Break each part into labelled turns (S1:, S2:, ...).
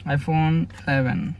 S1: iPhone 11.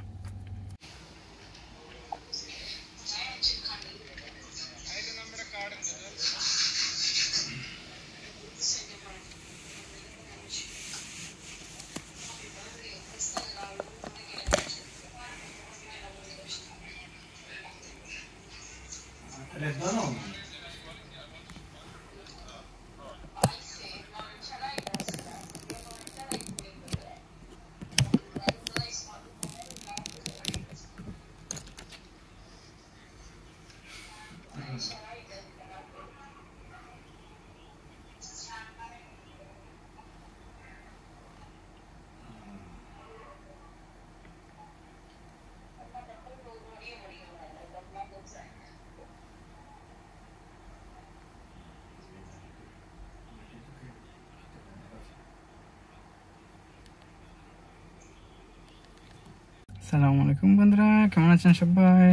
S1: আসসালামু আলাইকুম বন্ধুরা, কেমন আছেন সবাই?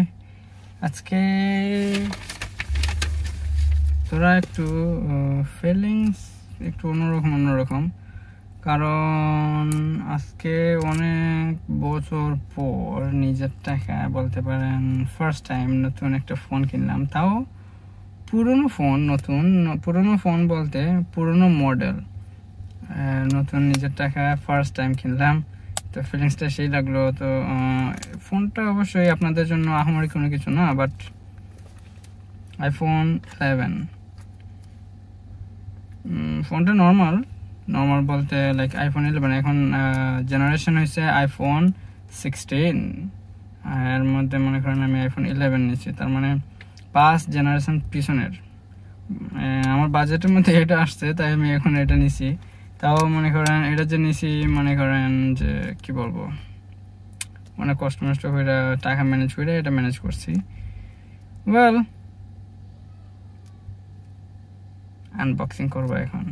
S1: আজকে তোরা একটু ফিলিংস একটু অন্যরকম, কারণ আজকে অনেক বছর পর নিজের টাকায় বলতে পারেন ফার্স্ট টাইম নতুন একটা ফোন কিনলাম। তাও পুরনো ফোন বলতে পুরনো মডেল, নতুন নিজের টাকায় ফার্স্ট টাইম কিনলাম। তো ফিলিংসটা সেই লাগলো। তো ফোনটা অবশ্যই আপনাদের জন্য আহামরি কোনো কিছু না, বাট iPhone 11 ফোনটা নর্মাল বলতে লাইক iPhone 11 এখন জেনারেশন হয়েছে iPhone 16, এর মধ্যে মনে করেন আমি iPhone 11 নিচ্ছি, তার মানে 5 জেনারেশন পিছনের। আমার বাজেটের মধ্যে এটা আসছে, তাই আমি এখন এটা নিছি। তাও মনে করেন এটা যে নিছি, মনে করেন যে কি বলবো, অনেক কষ্ট করে টাকা ম্যানেজ করে এটা ম্যানেজ করছি। ওয়েল, আনবক্সিং করবো এখন।